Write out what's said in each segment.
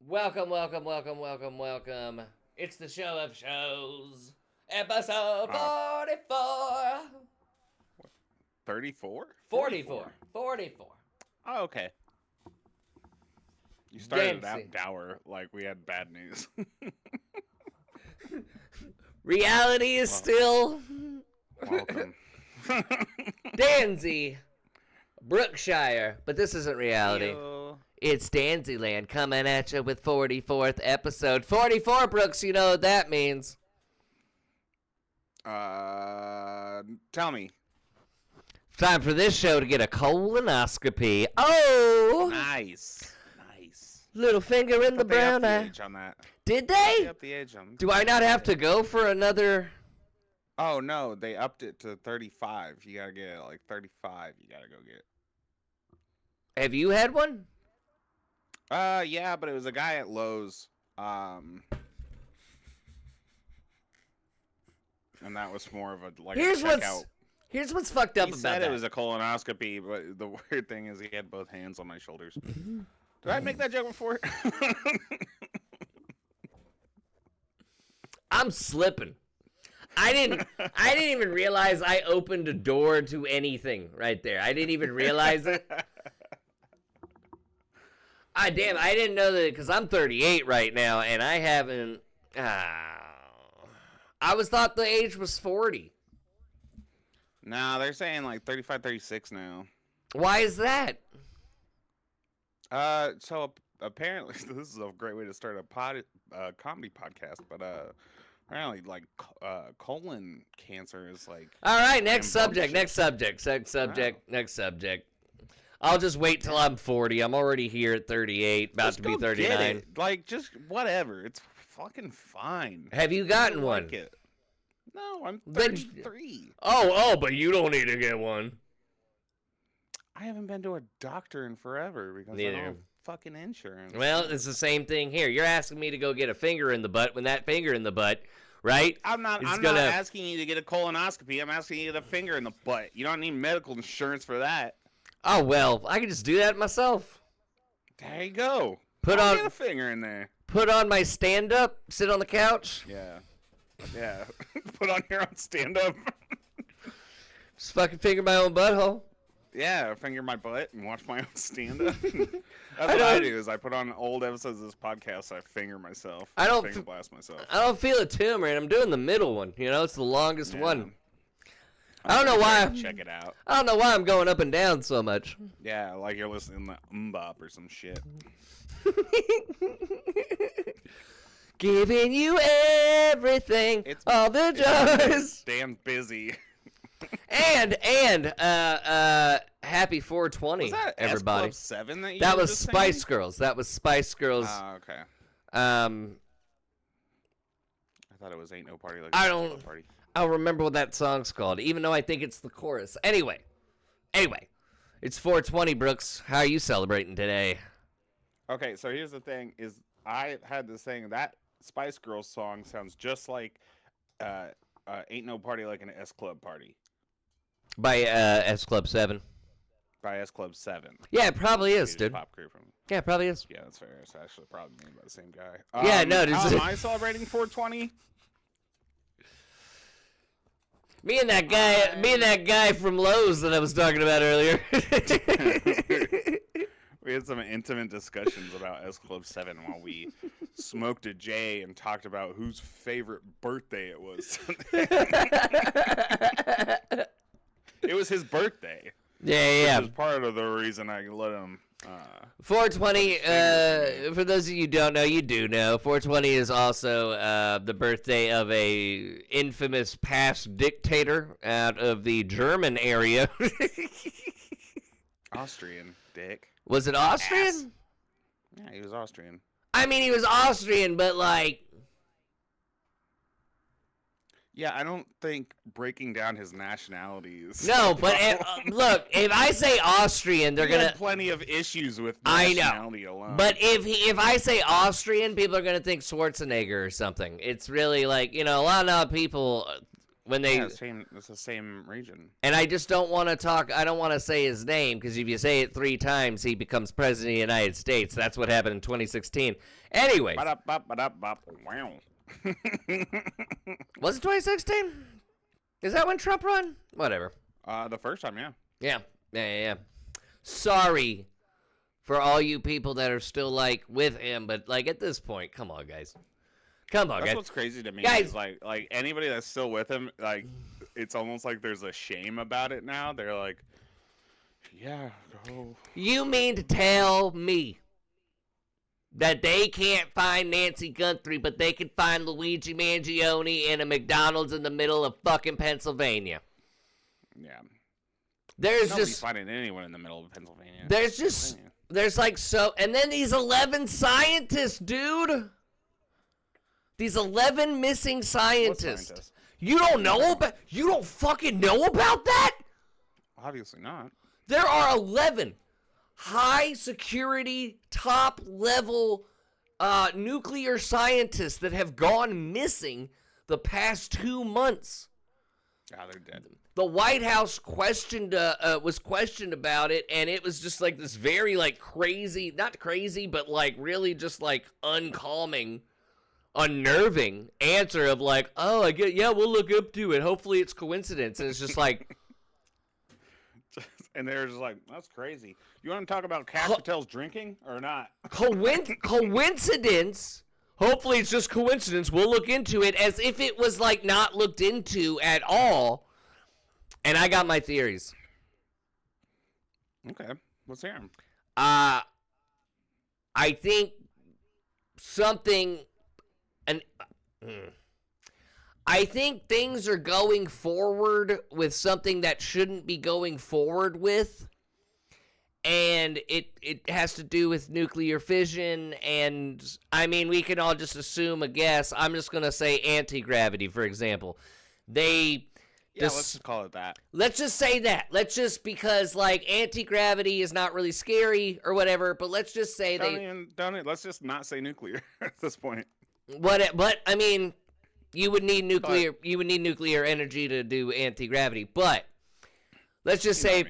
Welcome, welcome, welcome, welcome, welcome. It's the show of shows. Episode 44. 34? 44. 44. Oh, okay. You started Dancy. out dour like we had bad news. Reality is still Welcome. Danzy, Brookshire, but this isn't reality. Yo. It's Danzyland coming at you with 44th episode. 44, Brooks, you know what that means. Tell me. Time for this show to get a colonoscopy. Oh! Nice. Little finger in the brown They upped eye. the age on that. Did They they? upped the age on. Do I not have to go for another? Oh no, they upped it to 35. You gotta get like 35. You gotta go get. Have you had one? Yeah, but it was a guy at Lowe's. And that was more of a Here's a checkout. what's fucked up He about said that. it was a colonoscopy, but the weird thing is he had both hands on my shoulders. Did I make that joke before? I'm slipping. I didn't even realize I opened a door to anything right there. I didn't even realize it. I didn't know that because I'm 38 right now and I haven't. I was thought the age was 40. Nah, they're saying like 35, 36 now. Why is that? So apparently this is a great way to start a comedy podcast, but apparently like colon cancer is like. All right, next subject. I'll just wait till I'm 40. I'm already here at 38, about Just to be go 39. get it. Like, just whatever. It's fucking fine. Have you gotten one? Like it. No, I'm Then- 33. Oh, but you don't need to get one. I haven't been to a doctor in forever because I Neither. don't have fucking insurance. Well, it's the same thing here. You're asking me to go get a finger in the butt when that finger in the butt, right? I'm not asking you to get a colonoscopy. I'm asking you to get a finger in the butt. You don't need medical insurance for that. Oh, well, I can just do that myself. There you go. Get a finger in there. Put on my stand-up, sit on the couch. Yeah. Put on your own stand-up. Just fucking finger my own butthole. Yeah, finger my butt and watch my own stand-up. That's what I do, is I put on old episodes of this podcast, I finger myself. Finger blast myself. I don't feel a tumor, and I'm doing the middle one. You know, it's the longest one. I don't know why. Check it out. I don't know why I'm going up and down so much. Yeah, like you're listening to Mbop or some shit. Giving you everything, all the joys. Damn busy. and happy 420, Was that everybody. S Club 7 that you That were was just Spice saying? Girls. That was Spice Girls. Oh, okay. I I thought it was Ain't No Party Like I a don't- Party. don't remember what that song's called, even though I think it's the chorus. Anyway, it's 420, Brooks. How are you celebrating today? Okay, so here's the thing: is I had this thing that Spice Girls song sounds just like "Ain't No Party Like an S Club Party" By S Club 7. by S Club 7. Yeah, it probably is, Swedish dude. Pop group from. Yeah, it probably is. Yeah, that's fair. It's actually probably made by the same guy. Yeah, no, it is- How am I celebrating 420? Me and that guy from Lowe's that I was talking about earlier. We had some intimate discussions about S Club 7 while we smoked a J and talked about whose favorite birthday it was. It was his birthday. Yeah. Which is part of the reason I let him. 420, for those of you who don't know, you do know, 420 is also the birthday of a infamous past dictator out of the German area. Austrian, dick. Was it Austrian? Ass. Yeah, he was Austrian. I mean, he was Austrian, but like... Yeah, I don't think breaking down his nationality is. No, but look, if I say Austrian, they're He gonna. had plenty of issues with I nationality know, alone. but if I say Austrian, people are gonna think Schwarzenegger or something. It's really like a lot of people when they. Yeah, it's the same region. And I just don't want to talk. I don't want to say his name because if you say it 3 times, he becomes president of the United States. That's what happened in 2016. Anyways, Wow. was it 2016? Is that when Trump won? Whatever. The first time, yeah. Yeah. Sorry for all you people that are still like with him, but like at this point, come on, guys. Come on, That's guys. what's crazy to me Guys. is like anybody that's still with him, like it's almost like there's a shame about it now. They're like, yeah, go. You mean to tell me that they can't find Nancy Guthrie, but they can find Luigi Mangione in a McDonald's in the middle of fucking Pennsylvania? Yeah. There's Nobody's just finding anyone in the middle of Pennsylvania. there's like so, and then these 11 scientists, dude. These 11 missing scientists. You don't fucking know about that? Obviously not. There are 11 high security, top level nuclear scientists that have gone missing the past 2 months. Yeah, they're dead. The White House was questioned about it, and it was just like this very like crazy, not crazy, but like really just like uncalming, unnerving answer of like, oh, we'll look up to it. Hopefully it's coincidence. And it's just like, and they're just like, that's crazy. You want to talk about Cash Patel's drinking or not? Coincidence? Hopefully it's just coincidence. We'll look into it, as if it was like not looked into at all. And I got my theories. Okay, let's hear them. I think something, and I think things are going forward with something that shouldn't be going forward with, and it has to do with nuclear fission. And I mean, we can all just assume a guess. I'm just gonna say anti-gravity, for example. Let's just call it that. Let's just say that. Because like anti-gravity is not really scary or whatever, but let's just say let's just not say nuclear at this point. But I mean, you would need nuclear energy to do anti-gravity. But let's just say,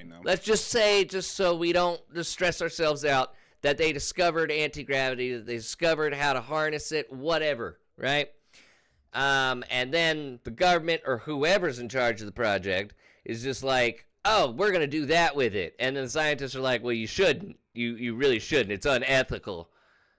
just so we don't just stress ourselves out, that they discovered anti-gravity, that they discovered how to harness it, whatever, right? And then the government or whoever's in charge of the project is just like, oh, we're going to do that with it. And then the scientists are like, well, you shouldn't. You really shouldn't. It's unethical.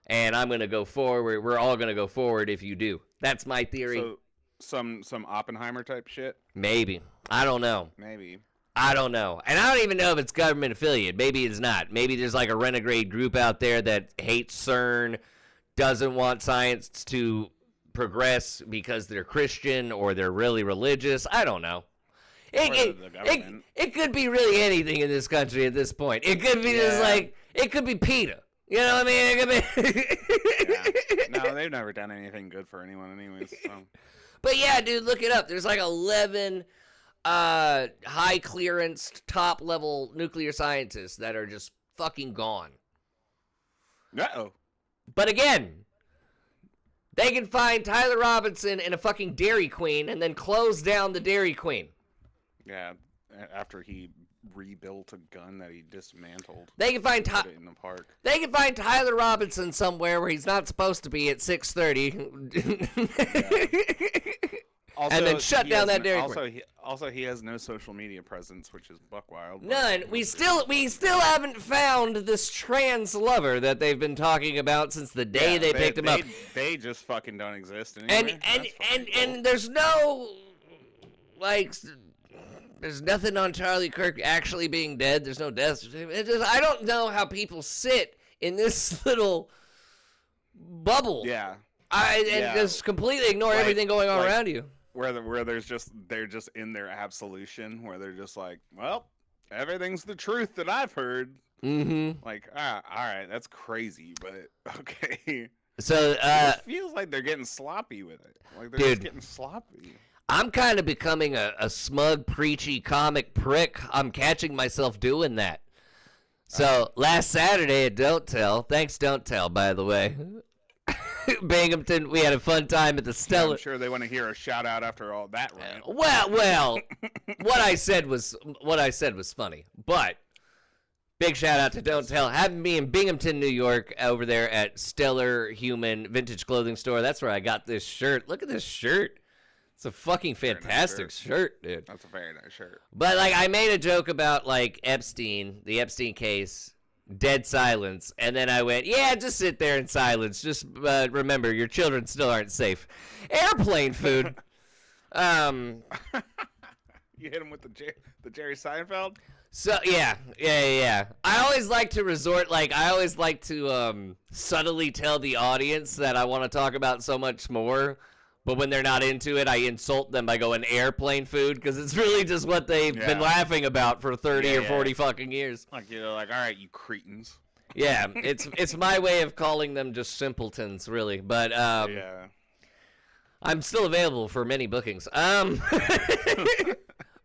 And I'm going to go forward. We're all going to go forward if you do. That's my theory. So some Oppenheimer type shit? Maybe. I don't know. Maybe. I don't know. And I don't even know if it's government affiliate. Maybe it's not. Maybe there's like a renegade group out there that hates CERN, doesn't want science to progress because they're Christian or they're really religious. I don't know. It could be really anything in this country at this point. It could be just like, it could be PETA. You know what I mean? It could be. No, they've never done anything good for anyone anyways. So. But yeah, dude, look it up. There's like 11 high clearance, top level nuclear scientists that are just fucking gone. Uh-oh. But again, they can find Tyler Robinson in a fucking Dairy Queen and then close down the Dairy Queen. Yeah, after he rebuilt a gun that he dismantled. They can find in the park. They can find Tyler Robinson somewhere where he's not supposed to be at 6:30. And then shut down that Dairy Queen. He has no social media presence, which is buck wild. None. We still haven't found this trans lover that they've been talking about since the day they picked him up. They just fucking don't exist anymore. And there's no there's nothing on Charlie Kirk actually being dead. There's no death certificate. I don't know how people sit in this little bubble. Yeah. Just completely ignore everything going on around you. Where they're just in their absolution, where they're just like, well, everything's the truth that I've heard. Mm-hmm. Like, all right, that's crazy, but okay. So it feels like they're getting sloppy with it. Like they're just getting sloppy. I'm kind of becoming a smug, preachy comic prick. I'm catching myself doing that. So last Saturday at Don't Tell, thanks Don't Tell, by the way, Binghamton, we had a fun time at the Stella. I'm sure they want to hear a shout out after all that rant. Well, what I said was funny, but big shout out to Don't Tell. Having me in Binghamton, New York, over there at Stellar Human Vintage Clothing Store. That's where I got this shirt. Look at this shirt. It's a fucking fantastic nice shirt, dude. That's a very nice shirt. But, like, I made a joke about, like, Epstein, the Epstein case, dead silence, and then I went, yeah, just sit there in silence. Just remember, your children still aren't safe. Airplane food. You hit him with the Jerry Seinfeld? So, yeah. I always like to subtly tell the audience that I want to talk about so much more. But when they're not into it, I insult them by going airplane food because it's really just what they've been laughing about for 30 or 40 fucking years. Like, you're like, all right, you cretins. Yeah, it's my way of calling them just simpletons, really. But I'm still available for many bookings. But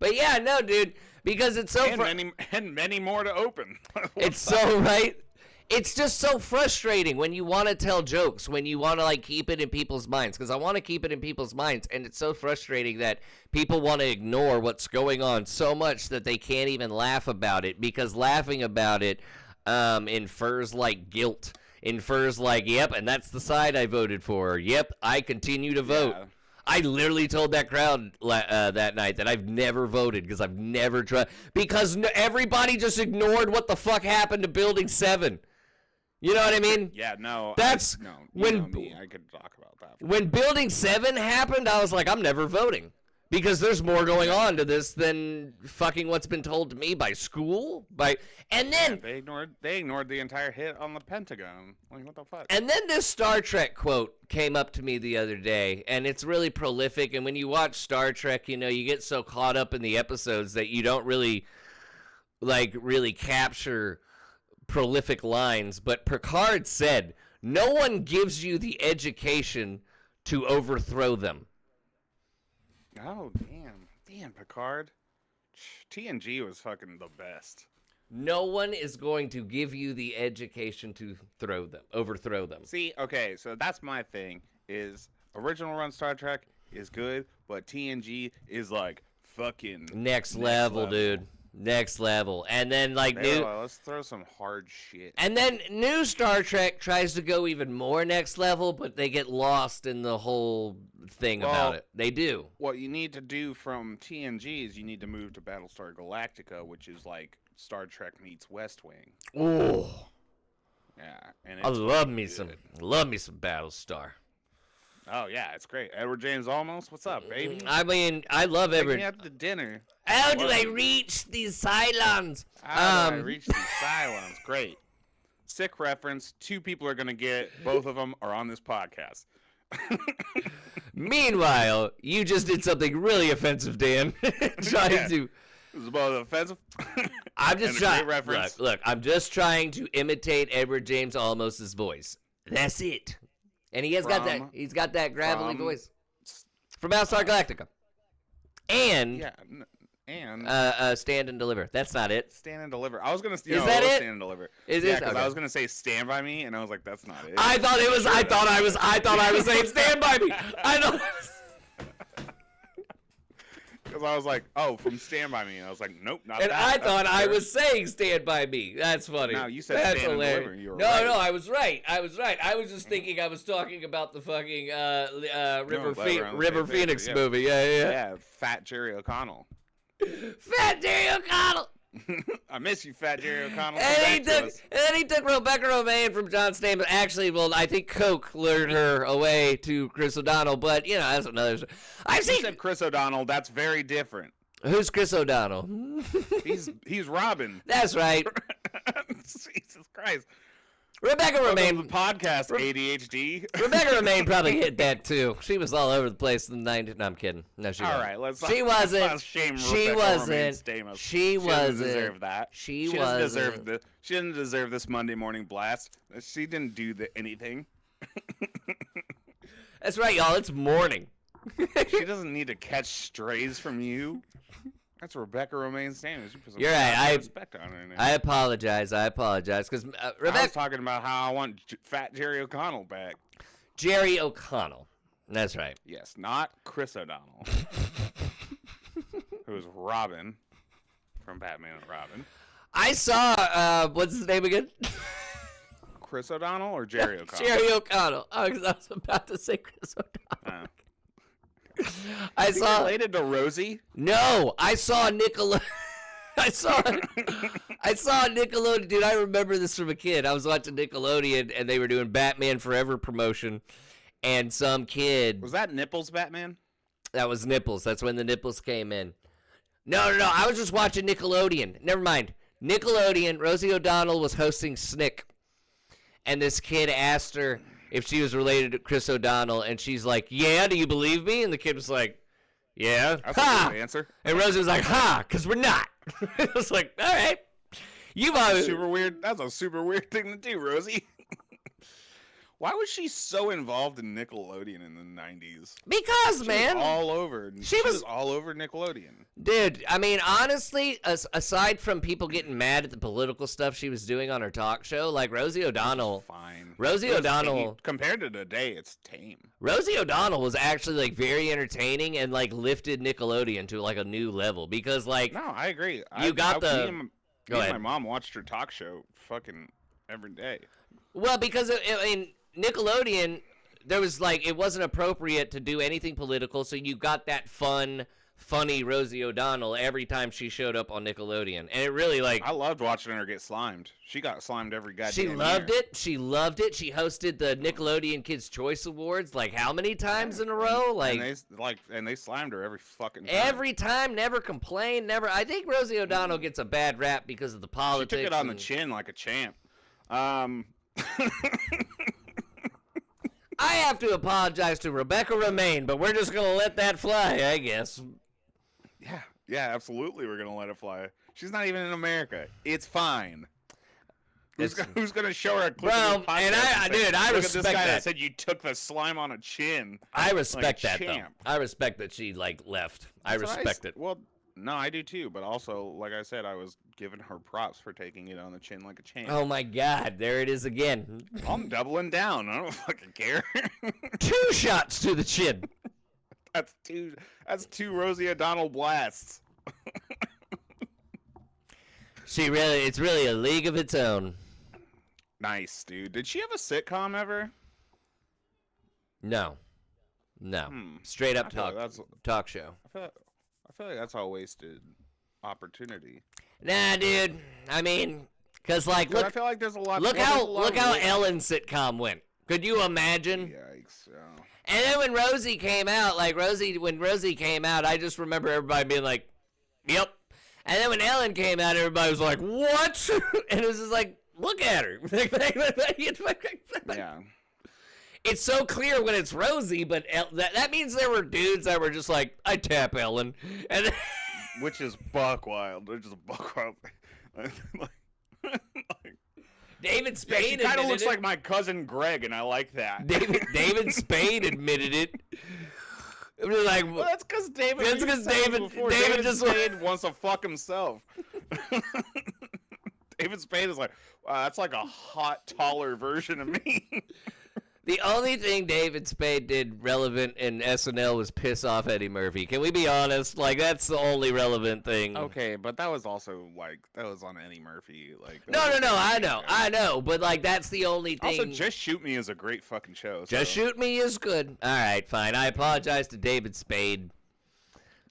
yeah, no, dude, because it's so and many more to open. It's so right. It's just so frustrating when you want to tell jokes, when you want to, like, keep it in people's minds, because I want to keep it in people's minds, and it's so frustrating that people want to ignore what's going on so much that they can't even laugh about it, because laughing about it infers, like, guilt, infers, like, yep, and that's the side I voted for, yep, I continue to vote. Yeah. I literally told that crowd that night that I've never voted because I've never tried, because everybody just ignored what the fuck happened to Building 7. You know what I mean? Yeah, no. That's when me, I could talk about that. When Building 7 happened, I was like, I'm never voting because there's more going on to this than fucking what's been told to me by school, and then they ignored the entire hit on the Pentagon. Like, what the fuck? And then this Star Trek quote came up to me the other day, and it's really prolific. And when you watch Star Trek, you know, you get so caught up in the episodes that you don't really capture prolific lines, but Picard said, no one gives you the education to overthrow them. Oh, damn, Picard. TNG was fucking the best. No one is going to give you the education to overthrow them. See, okay, so that's my thing, is original run Star Trek is good, but TNG is like fucking next level, dude. Next level. And then let's throw some hard shit. And then new Star Trek tries to go even more next level, but they get lost in the whole thing about it. They do. What you need to do from TNG is you need to move to Battlestar Galactica, which is like Star Trek meets West Wing. Oh. Yeah. And I love me some Battlestar. Oh, yeah, it's great. Edward James Olmos, what's up, baby? I mean, I love Edward. Take me out to dinner. How do I reach these Cylons? How do I reach these Cylons? Great. Sick reference. 2 people are going to get. Both of them are on this podcast. Meanwhile, you just did something really offensive, Dan. Trying to... This is both offensive. I'm just trying. Reference. Look, I'm just trying to imitate Edward James Olmos' voice. That's it. And he has got that. He's got that gravelly voice from Battlestar Galactica. And Stand and Deliver. That's not it. Stand and Deliver. I was gonna. Is that it? Stand and Deliver. Is it? Because I was gonna say Stand by Me, and I was like, that's not it. I thought I was saying Stand by Me. I know. Because I was like, oh, from Stand By Me. And I was like, nope, not and that. And I thought I was saying Stand By Me. That's funny. No, you said That's Stand hilarious. and Deliver. You were no, right. No, I was right. I was just thinking I was talking about the fucking River Phoenix movie. Yeah. Yeah, Fat Jerry O'Connell. Fat Jerry O'Connell. I miss you, Fat Jerry O'Connell. And then he took Rebecca Romaine from John Stamos. Actually, well, I think Coke lured her away to Chris O'Donnell, but, you know, that's another... You said Chris O'Donnell. That's very different. Who's Chris O'Donnell? He's Robin. That's right. Jesus Christ. Rebecca Romaine. The podcast, ADHD. Rebecca Romaine probably hit that too. She was all over the place in the 90s. No, I'm kidding. No, she wasn't. All right, let's she wasn't. Let's shame she Rebecca wasn't. Romaine she wasn't. She deserve that. She wasn't. She didn't deserve this Monday morning blast. She didn't do anything. That's right, y'all. It's morning. She doesn't need to catch strays from you. That's Rebecca Romaine's name. You're right. Respect on her name. I apologize. Because I Rebecca was talking about how I want Fat Jerry O'Connell back. Jerry O'Connell. That's right. Yes, not Chris O'Donnell, who is Robin from Batman and Robin. I saw what's his name again? Chris O'Donnell or Jerry O'Connell? Jerry O'Connell. Oh, because I was about to say Chris O'Donnell. Is he related to Rosie? No, I saw Nickelodeon. I saw Nickelodeon, dude. I remember this from a kid. I was watching Nickelodeon, and they were doing Batman Forever promotion, and some kid. Was that Nipples Batman? That was Nipples. That's when the Nipples came in. No. I was just watching Nickelodeon. Never mind. Nickelodeon. Rosie O'Donnell was hosting Snick, and this kid asked her if she was related to Chris O'Donnell, and she's like, "Yeah, do you believe me?" And the kid was like, "Yeah." That's a good answer. And Rosie was like, "Ha, because we're not." I was like, "All right." You've always super weird. That's a super weird thing to do, Rosie. Why was she so involved in Nickelodeon in the 90s? Because, man. Was all over. She was all over Nickelodeon. Dude, I mean, honestly, aside from people getting mad at the political stuff she was doing on her talk show, like Rosie O'Donnell. Fine. Rosie O'Donnell. Compared to today, it's tame. Rosie O'Donnell was actually, like, very entertaining and, like, lifted Nickelodeon to, like, a new level. Because, like. No, I agree. Me and my mom watched her talk show fucking every day. Well, because, I mean, Nickelodeon, there was like, it wasn't appropriate to do anything political, so you got that funny Rosie O'Donnell every time she showed up on Nickelodeon. And it really, like. I loved watching her get slimed. She got slimed every goddamn She loved it. She loved it. She hosted the Nickelodeon Kids' Choice Awards, like, how many times in a row? And they slimed her every fucking time. Every time, never complained, never. I think Rosie O'Donnell gets a bad rap because of the politics. She took it on the chin like a champ. I have to apologize to Rebecca Romaine, but we're just going to let that fly, I guess. Yeah, absolutely we're going to let it fly. She's not even in America. It's fine. Who's going to show her a clip of the podcast and I look respect at this guy that. Said you took the slime on a chin. I respect like that, though. I respect that she, like, left. I respect it. Well, no, I do too, but also, like I said, I was giving her props for taking it on the chin like a champ. Oh my God, there it is again. I'm doubling down. I don't fucking care. 2 shots to the chin. That's two Rosie O'Donnell blasts. It's really a league of its own. Nice, dude. Did she have a sitcom ever? No. Straight up talk show. I feel like that's all wasted opportunity. Nah, dude. I mean, because, like, look. I feel like there's a lot. Look how Ellen's sitcom went. Could you imagine? Yikes. And then when Rosie came out, I just remember everybody being like, "Yep." And then when Ellen came out, everybody was like, "What?" And it was just like, look at her. Yeah. It's so clear when it's Rosie, but that means there were dudes that were just like, "I tap Ellen," and which is buck wild. They're just buck wild. David Spade kind of looks like my cousin Greg, and I like that. David Spade admitted it. It was like, well, that's because David. That's because David just Spade wants to fuck himself. David Spade is like, wow, that's like a hot, taller version of me. The only thing David Spade did relevant in SNL was piss off Eddie Murphy. Can we be honest? Like, that's the only relevant thing. Okay, but that was also, like, that was on Eddie Murphy. Like, no, I know. But, like, that's the only thing. Also, Just Shoot Me is a great fucking show. Just Shoot Me is good. All right, fine. I apologize to David Spade.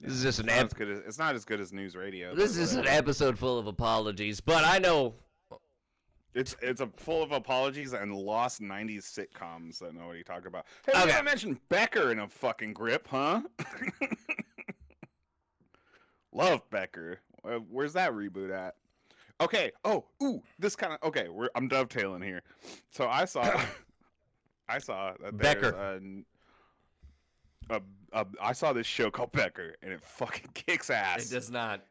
This is just it's not as good as News Radio. This is an episode full of apologies, but I know. It's a full of apologies and lost 90s sitcoms that nobody talked about. Hey, we gotta mention Becker in a fucking grip, huh? Love Becker. Where's that reboot at? Okay. This kind of okay. I'm dovetailing here. So I saw that Becker. I saw this show called Becker, and it fucking kicks ass. It does not.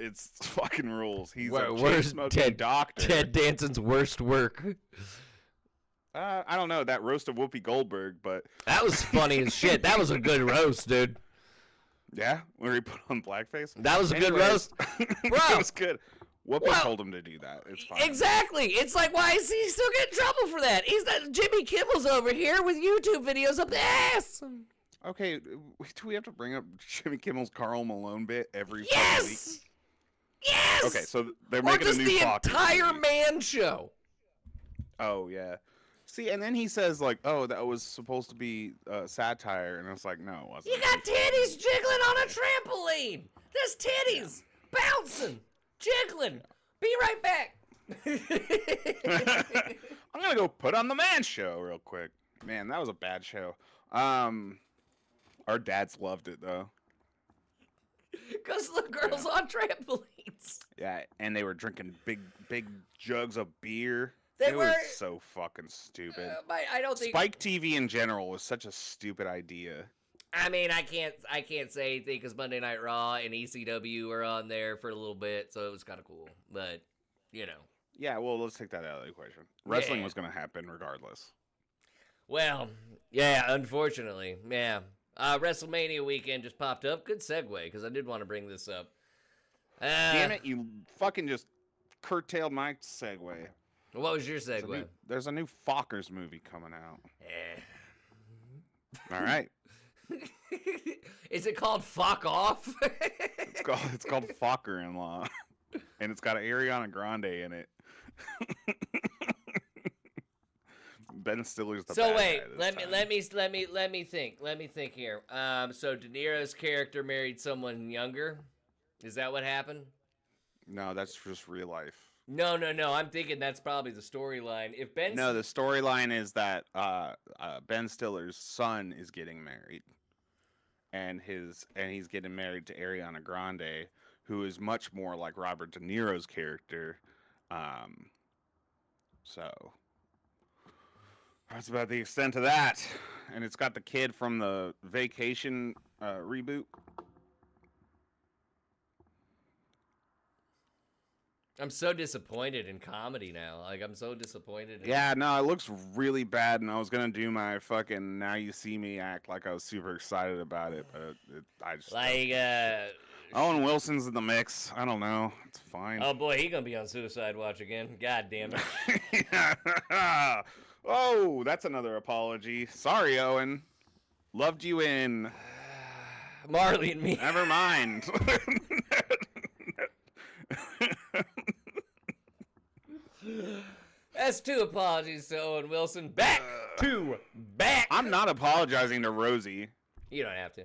It's fucking rules. He's a smoking doctor. Ted Danson's worst work. I don't know that roast of Whoopi Goldberg, but That was funny as shit. That was a good roast, dude. yeah, where he put on blackface. That was a good roast. It Bro. was good. Whoopi Well, told him to do that. It's fine. Exactly. It's like, why is he still getting in trouble for that? He's not. Jimmy Kimmel's over here with YouTube videos up the ass. Okay, do we have to bring up Jimmy Kimmel's Karl Malone bit every fucking week? Yes. Yes. Okay, so they're Or making just a new the Fox entire movie. Man Show. Oh yeah. See, and then he says like, "Oh, that was supposed to be satire," and it's like, "No, it wasn't." You got titties jiggling on a trampoline. There's titties bouncing, jiggling. Be right back. I'm gonna go put on the Man Show real quick. Man, that was a bad show. Our dads loved it though. Because the girls on trampolines. Yeah, and they were drinking big jugs of beer. They it were was so fucking stupid. I don't think. Spike TV in general was such a stupid idea. I mean, I can't say anything because Monday Night Raw and ECW were on there for a little bit, so it was kind of cool. But you know. Yeah, well, let's take that out of the equation. Wrestling Yeah. was going to happen regardless. Well, yeah, unfortunately, yeah. WrestleMania weekend just popped up. Good segue because I did want to bring this up. Damn it, you fucking just curtailed my segue. What was your segue? There's a new Fockers movie coming out. Eh. All right. Is it called Fuck Off? It's called Focker-in-Law. And it's got Ariana Grande in it. Ben Stiller's the So bad wait, guy this time. let me think here. So De Niro's character married someone younger. Is that what happened? No, that's just real life. No. I'm thinking that's probably the storyline. If Ben No, the storyline is that Ben Stiller's son is getting married, and he's getting married to Ariana Grande, who is much more like Robert De Niro's character. So that's about the extent of that. And it's got the kid from the Vacation reboot. I'm so disappointed in comedy now. Like I'm so disappointed. Yeah, no, it looks really bad, and I was gonna do my fucking Now You See Me act like I was super excited about it, but I just Like Owen Wilson's in the mix. I don't know. It's fine. oh boy, he gonna be on Suicide Watch again. God damn it. Oh, that's another apology. Sorry, Owen. Loved you in. Marley and me. Never mind. That's two apologies to Owen Wilson. Back to back. I'm not apologizing to Rosie. You don't have to.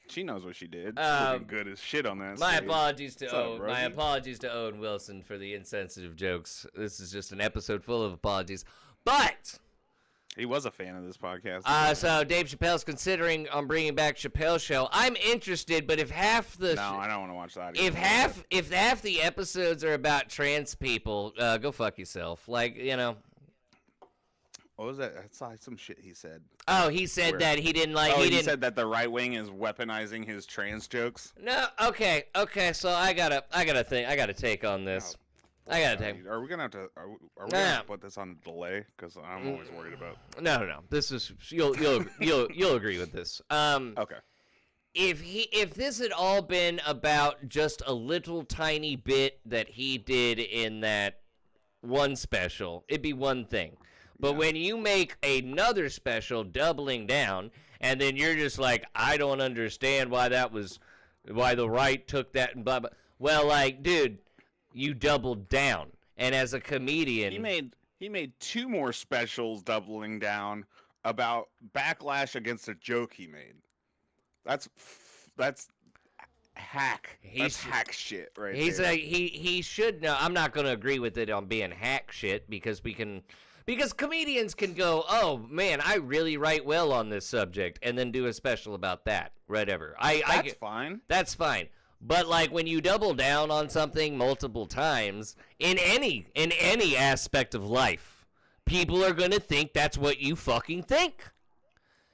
She knows what she did. Um, Looking good as shit on that My stage. apologies to What's up, Owen. My Rosie? apologies to Owen Wilson for the insensitive jokes. This is just an episode full of apologies. But He was a fan of this podcast. so Dave Chappelle's considering on bringing back Chappelle's Show. I'm interested, but if half the No, I don't want to watch that. if either. half the episodes are about trans people, go fuck yourself. Like What was that? That's like some shit he said. Oh, he said Where? that he didn't like. Oh, he he didn't. said that the right wing is weaponizing his trans jokes. No, okay. So I gotta take on this. I gotta take. Are we gonna have to? Are we Nah. gonna have to put this on delay? Because I'm always worried about. No. This is you'll agree with this. Okay. If this had all been about just a little tiny bit that he did in that one special, it'd be one thing. But when you make another special doubling down, and then you're just like, I don't understand why the right took that and blah blah. Well, like, dude, you doubled down, and as a comedian, He made two more specials doubling down about backlash against a joke he made. That's hack. That's hack shit right there. He should know. I'm not going to agree with it on being hack shit because comedians can go, oh man, I really write well on this subject, and then do a special about that. Whatever. That's fine. That's fine. But like when you double down on something multiple times in any aspect of life, people are going to think that's what you fucking think.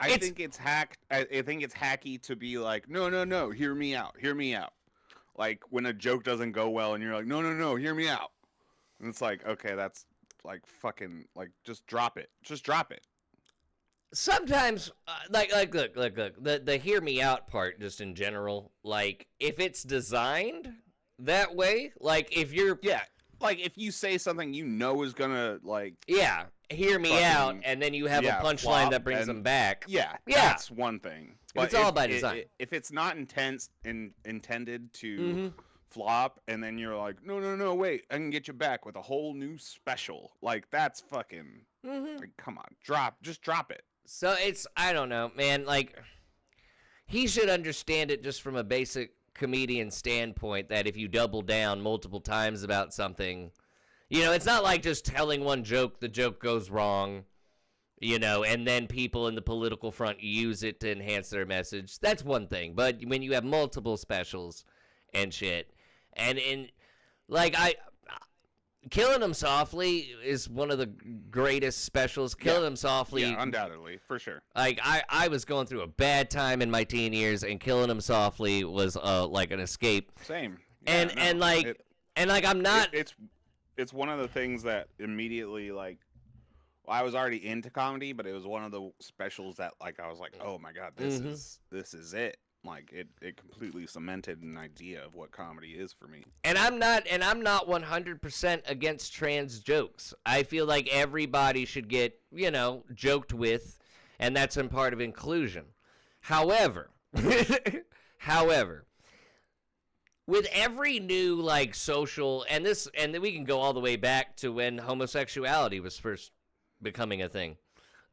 I think it's hack. I think it's hacky to be like, no, hear me out. Like when a joke doesn't go well, and you're like, no, hear me out. And it's like, okay, that's like fucking like just drop it. Just drop it. Sometimes, look, the hear me out part, just in general, like, if it's designed that way, like, if you're, Yeah, like if you say something you know is gonna like yeah, hear me fucking, out, and then you have a punchline that brings them back. Yeah, Yeah. that's one thing. But it's all by design. If it's not intended to Mm-hmm. flop, and then you're like, no, wait, I can get you back with a whole new special. Like that's fucking. Mm-hmm. Like, come on, just drop it. So it's, I don't know, man, like, he should understand it just from a basic comedian standpoint, that if you double down multiple times about something, you know, it's not like just telling one joke, the joke goes wrong, you know, and then people in the political front use it to enhance their message. That's one thing. But when you have multiple specials and shit, and like, Killing Him Softly is one of the greatest specials. Killing Him Softly. Yeah, undoubtedly, for sure. Like, I was going through a bad time in my teen years, and Killing Him Softly was like an escape. Same. Yeah, and I'm not. It's one of the things that immediately, like, well, I was already into comedy, but it was one of the specials that, like, I was like, oh my god, this is it. Like, it completely cemented an idea of what comedy is for me. And I'm not 100% against trans jokes. I feel like everybody should get, you know, joked with, and that's a part of inclusion. However, with every new, like, social, and then we can go all the way back to when homosexuality was first becoming a thing.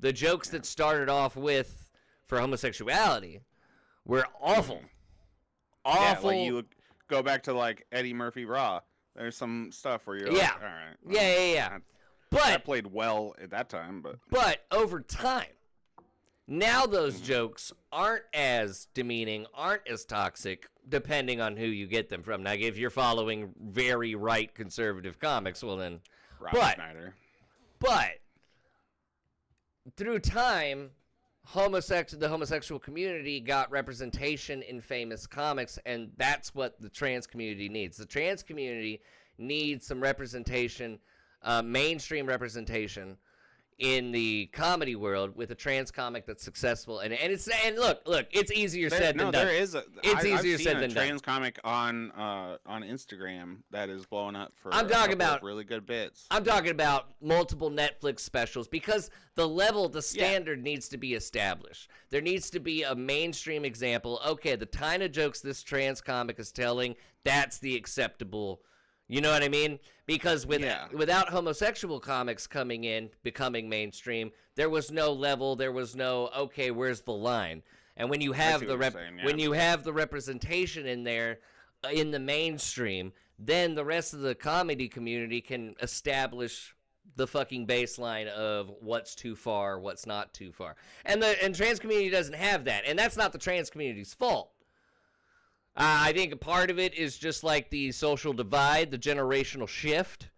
The jokes that started off with for homosexuality were awful. Awful. Yeah, like you go back to, like, Eddie Murphy Raw. There's some stuff where you're like, all right. Well, yeah. But that played well at that time, but over time, now those jokes aren't as demeaning, aren't as toxic, depending on who you get them from. Now, if you're following very right conservative comics, well then, Rob Schneider. But through time, the homosexual community got representation in famous comics, and that's what the trans community needs. The trans community needs some representation, mainstream representation in the comedy world with a trans comic that's successful. And look, it's easier said than done. It's easier said than done. I've seen a trans comic on Instagram that is blowing up for really good bits. I'm talking about multiple Netflix specials, because the standard needs to be established. There needs to be a mainstream example. Okay, the kind of jokes this trans comic is telling, that's the acceptable. You know what I mean? Because without homosexual comics coming in, becoming mainstream, there was no level, there was no, okay, where's the line? And when you have when you have the representation in there, in the mainstream, then the rest of the comedy community can establish the fucking baseline of what's too far, what's not too far. And trans community doesn't have that, and that's not the trans community's fault. I think a part of it is just like the social divide, the generational shift.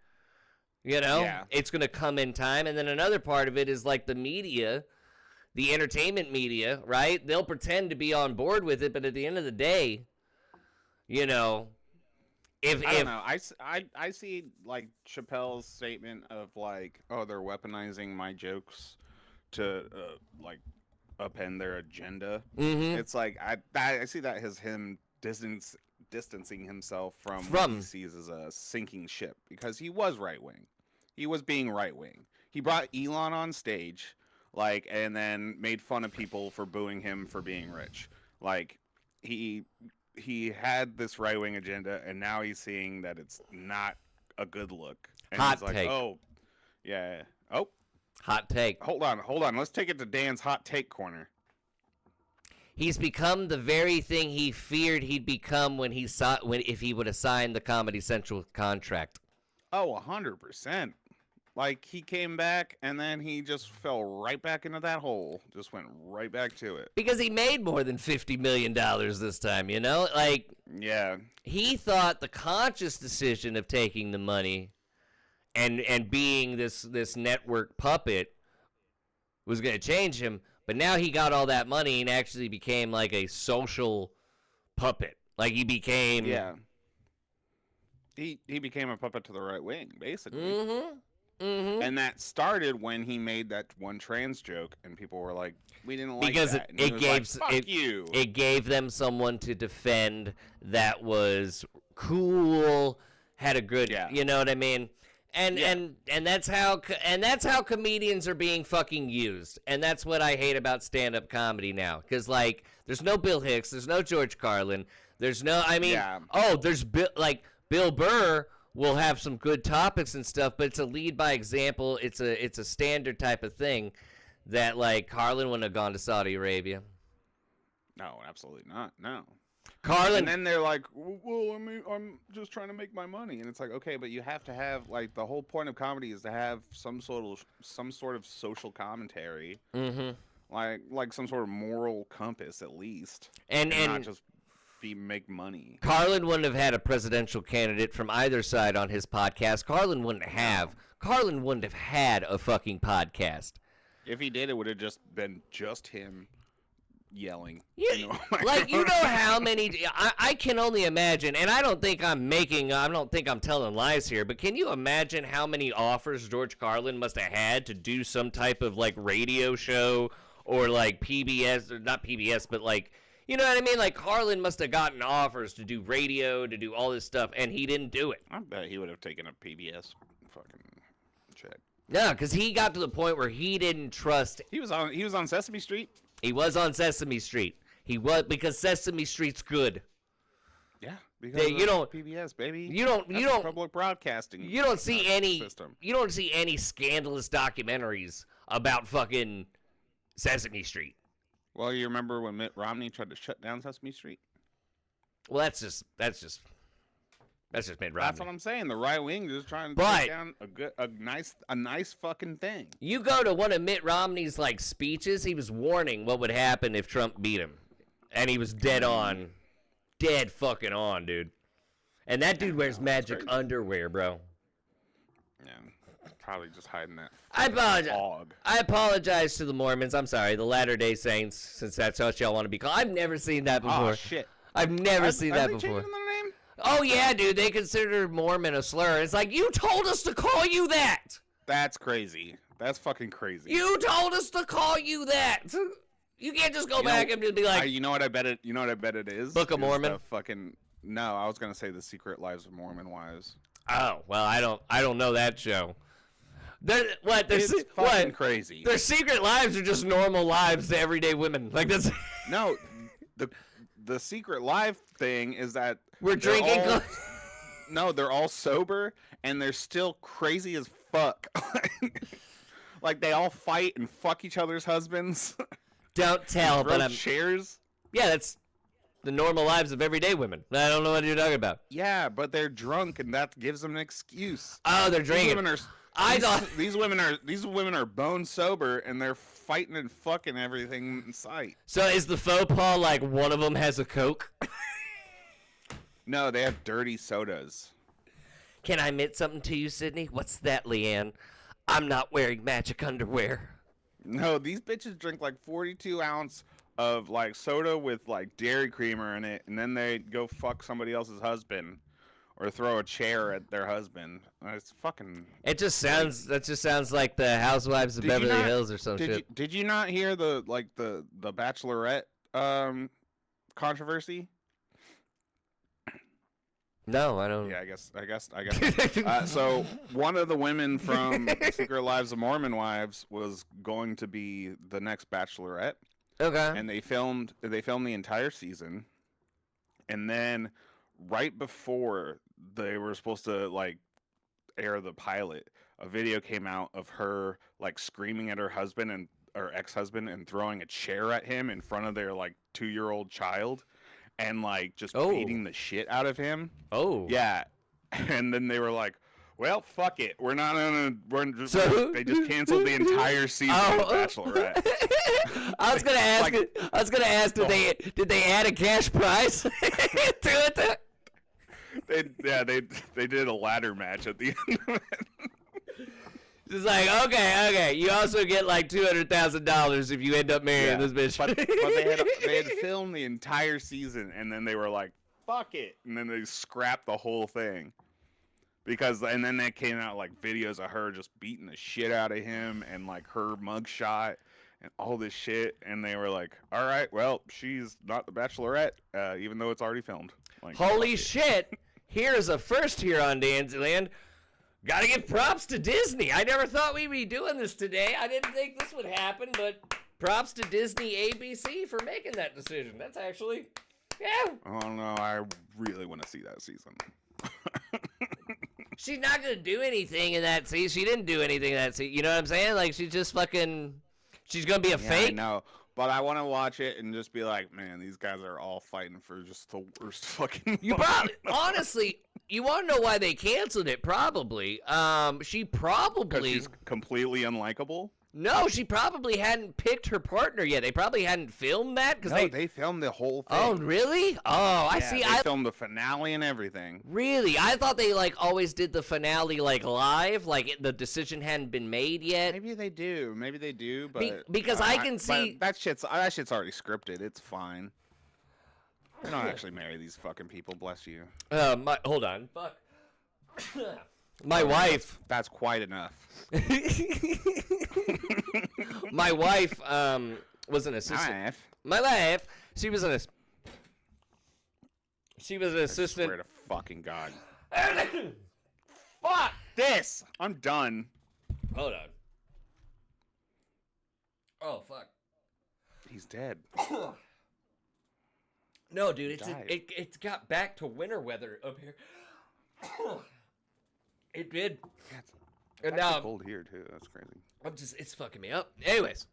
You know, It's going to come in time. And then another part of it is like the media, the entertainment media, right? They'll pretend to be on board with it, but at the end of the day, you know, I don't know. I see, like, Chappelle's statement of, like, oh, they're weaponizing my jokes to like upend their agenda. Mm-hmm. It's like I see that as him distancing himself from what he sees as a sinking ship, because he was right wing. He was being right wing. He brought Elon on stage, like, and then made fun of people for booing him for being rich. Like, he had this right wing agenda, and now he's seeing that it's not a good look. And hot he's like, take. oh, yeah. Oh, hot take. Hold on. Let's take it to Dan's hot take corner. He's become the very thing he feared he'd become if he would have signed the Comedy Central contract. Oh, 100%. Like, he came back, and then he just fell right back into that hole. Just went right back to it. Because he made more than $50 million this time, you know? Like, yeah. He thought the conscious decision of taking the money and being this network puppet was going to change him. But now he got all that money and actually became like a social puppet. Like, he became... Yeah. He became a puppet to the right wing, basically. Mm-hmm. And that started when he made that one trans joke, and people were like, "We didn't like because that." And it he was gave like, "Fuck you." it gave them someone to defend that was cool, had a good, Yeah. you know what I mean? And Yeah. and that's how comedians are being fucking used, and that's what I hate about stand-up comedy now. Because like, there's no Bill Hicks, there's no George Carlin, there's no, I mean, Yeah. there's Bill Burr will have some good topics and stuff, but it's a lead by example. It's a standard type of thing that like Carlin wouldn't have gone to Saudi Arabia. No, absolutely not. No. Carlin, And then they're like, "Well, I mean, I'm just trying to make my money," and it's like, okay, but you have to have like the whole point of comedy is to have some sort of social commentary, like some sort of moral compass at least, and not just make money. Carlin wouldn't have had a presidential candidate from either side on his podcast. Carlin wouldn't have had a fucking podcast. If he did, it would have just been just him yelling. Yeah, you know how many, I can only imagine, and I don't think I'm telling lies here, but can you imagine how many offers George Carlin must have had to do some type of like radio show or like PBS, or not PBS, but like, you know what I mean? Like, Carlin must have gotten offers to do radio, to do all this stuff, and he didn't do it. I bet he would have taken a PBS fucking check. Yeah, because he got to the point where he didn't trust. He was on Sesame Street. He was on Sesame Street. He was, because Sesame Street's good. Yeah, because you don't PBS, baby. You don't public broadcasting. You don't see any system. You don't see any scandalous documentaries about fucking Sesame Street. Well, you remember when Mitt Romney tried to shut down Sesame Street? Well, that's just Mitt Romney. That's what I'm saying. The right wing is trying to take down a nice fucking thing. You go to one of Mitt Romney's like speeches, he was warning what would happen if Trump beat him, and he was dead fucking on, dude. And that dude wears magic underwear, bro. Yeah, probably just hiding that. I apologize. Hog. I apologize to the Mormons. I'm sorry, the Latter-day Saints, since that's what y'all want to be called. I've never seen that before. Oh shit! I've never seen that before. Changing their name? Oh yeah, dude, they consider Mormon a slur. It's like, you told us to call you that. That's crazy. That's fucking crazy. You told us to call you that. You can't just go back and just be like, you know what I bet it is? Book of Mormon. No, I was gonna say The Secret Lives of Mormon Wives. oh well, I don't know that show. It's fucking crazy. Their secret lives are just normal lives to everyday women. Like that's No, the secret life thing is that we're drinking. No, they're all sober and they're still crazy as fuck. Like they all fight and fuck each other's husbands. Don't tell, but I'm chairs. Yeah, that's the normal lives of everyday women. I don't know what you're talking about. Yeah, but they're drunk and that gives them an excuse. Oh, they're drinking. These women are bone sober and they're fighting and fucking everything in sight. So is the faux pas like one of them has a Coke? No, they have dirty sodas. Can I admit something to you, Sydney? What's that, Leanne? I'm not wearing magic underwear. No, these bitches drink like 42 ounce of like soda with like dairy creamer in it, and then they go fuck somebody else's husband. Or throw a chair at their husband. It's fucking. That just sounds like the Housewives of Beverly Hills or some shit. Did you not hear the Bachelorette controversy? No, I don't. Yeah, I guess. So one of the women from Secret Lives of Mormon Wives was going to be the next Bachelorette. Okay. And they filmed the entire season, and then right before they were supposed to like air the pilot, a video came out of her like screaming at her husband and or ex-husband and throwing a chair at him in front of their like 2-year-old child and like just beating the shit out of him. Oh. Yeah. And then they were like, well, fuck it. They just canceled the entire season of Bachelorette. I was gonna ask, did they add a cash prize to it? They did a ladder match at the end of it. It's like, okay, you also get like $200,000 if you end up marrying this bitch. But they had filmed the entire season, and then they were like, fuck it, and then they scrapped the whole thing. and then they came out like videos of her just beating the shit out of him and like her mugshot and all this shit, and they were like, all right, well, she's not the Bachelorette, even though it's already filmed. Like, holy shit! Here's a first here on Danzyland. Gotta give props to Disney. I never thought we'd be doing this today. I didn't think this would happen, but props to Disney ABC for making that decision. That's actually, yeah. Oh no, I really want to see that season. She's not gonna do anything in that season. She didn't do anything in that season. You know what I'm saying? Like, she's just fucking, she's gonna be a fake. No, but I want to watch it and just be like, man, these guys are all fighting for just the worst fucking. You probably, honestly, you want to know why they canceled it? Probably. She probably. Because she's completely unlikable. No, she probably hadn't picked her partner yet. They probably hadn't filmed that because they filmed the whole thing. Oh, really? Oh, I see. They filmed the finale and everything. Really? I thought they like always did the finale like live, like the decision hadn't been made yet. Maybe they do. But because I can see that shit's already scripted. It's fine. They don't actually marry these fucking people. Bless you. Hold on. Fuck. My wife. That's quite enough. My wife was an assistant. My wife. She was an assistant. I swear to fucking God. Fuck this. I'm done. Hold on. Oh fuck. He's dead. No, dude, it's got back to winter weather up here. It did. And now cold here too. That's crazy. It's fucking me up. Anyways,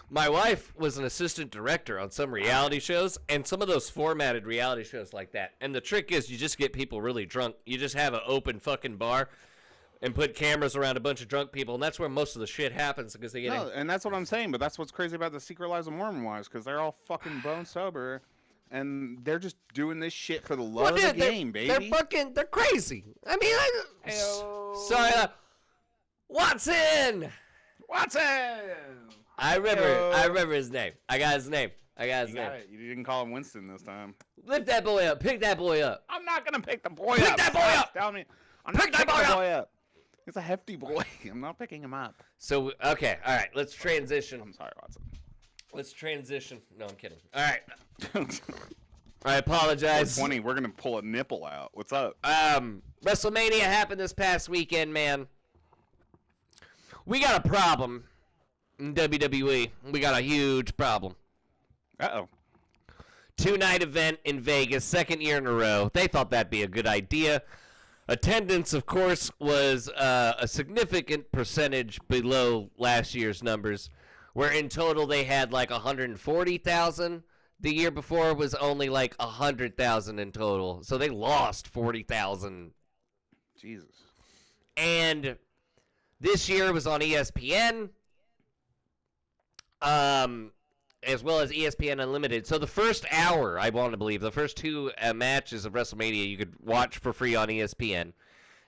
my wife was an assistant director on some reality shows, and some of those formatted reality shows like that. And the trick is, you just get people really drunk. You just have an open fucking bar, and put cameras around a bunch of drunk people, and that's where most of the shit happens because they get. No, and that's what I'm saying. But that's what's crazy about the Secret Lives of Mormon wives, because they're all fucking bone sober. And they're just doing this shit for the love of the game, baby. They're crazy. I mean, sorry, Watson! I remember his name. I got his name. You didn't call him Winston this time. Lift that boy up. Pick that boy up. I'm not going to pick the boy up. Pick that boy up. Tell me. I'm not picking the boy up. He's a hefty boy. I'm not picking him up. So, okay. All right. Let's transition. I'm sorry, Watson. Let's transition. No, I'm kidding. All right. I apologize. 20, we're going to pull a nipple out. What's up? WrestleMania happened this past weekend, man. We got a problem in WWE. We got a huge problem. Uh-oh. 2-night event in Vegas, second year in a row. They thought that'd be a good idea. Attendance, of course, was a significant percentage below last year's numbers, where in total they had like 140,000. The year before was only like 100,000 in total. So they lost 40,000. Jesus. And this year was on ESPN, as well as ESPN Unlimited. So the first hour, I want to believe, the first two matches of WrestleMania you could watch for free on ESPN.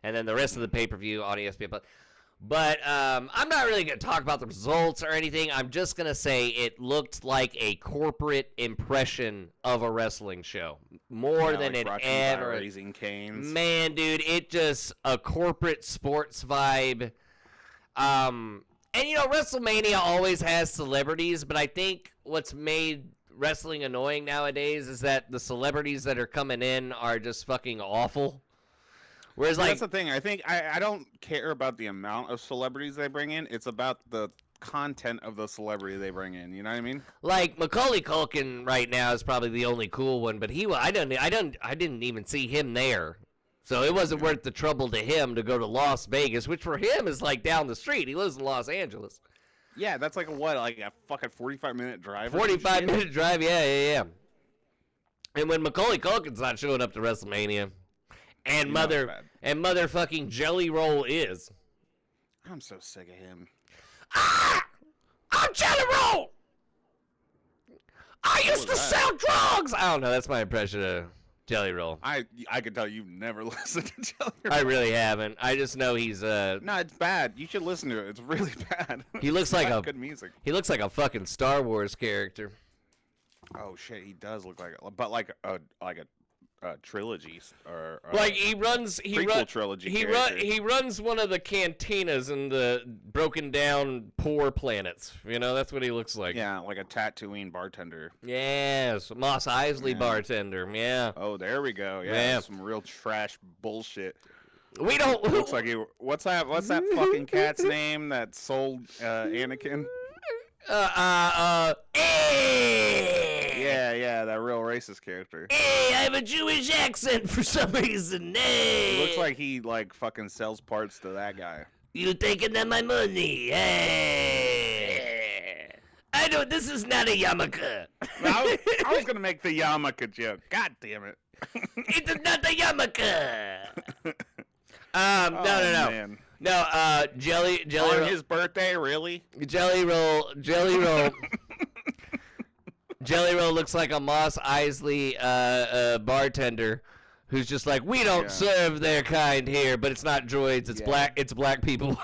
And then the rest of the pay-per-view on ESPN. But I'm not really going to talk about the results or anything. I'm just going to say it looked like a corporate impression of a wrestling show. More than it ever. Raising Cane's. Man, dude, it just a corporate sports vibe. And, you know, WrestleMania always has celebrities, but I think what's made wrestling annoying nowadays is that the celebrities that are coming in are just fucking awful. Whereas, like, that's the thing. I think I don't care about the amount of celebrities they bring in. It's about the content of the celebrity they bring in. You know what I mean? Like Macaulay Culkin right now is probably the only cool one, but I didn't even see him there, so it wasn't worth the trouble to him to go to Las Vegas, which for him is like down the street. He lives in Los Angeles. Yeah, that's like a fucking 45-minute drive. 45-minute drive, yeah. And when Macaulay Culkin's not showing up to WrestleMania. And motherfucking Jelly Roll is. I'm so sick of him. I'm Jelly Roll! I used to sell drugs! I don't know, that's my impression of Jelly Roll. I could tell you've never listened to Jelly Roll. I really haven't. I just know he's No, it's bad. You should listen to it. It's really bad. He looks like good music. He looks like a fucking Star Wars character. Oh shit, he does look like it. But like a trilogies or like he runs trilogy. He runs one of the cantinas in the broken down poor planets. You know, that's what he looks like. Yeah, like a Tatooine bartender. Yes, Mos Eisley bartender. Yeah. Oh, there we go. Yeah, some real trash bullshit. We don't. Looks like he. What's that fucking cat's name that sold Anakin? Yeah, that real racist character. Hey, I have a Jewish accent for some reason. Hey. Looks like he like fucking sells parts to that guy. You taking them my money? Hey. I don't. This is not a yarmulke. I was gonna make the yarmulke joke. God damn it. It is not a yarmulke. No. Man. No, jelly On roll. his birthday, really? Jelly roll. Jelly roll looks like a Mos Eisley bartender who's just like, we don't serve their kind here, but it's not droids, it's black people.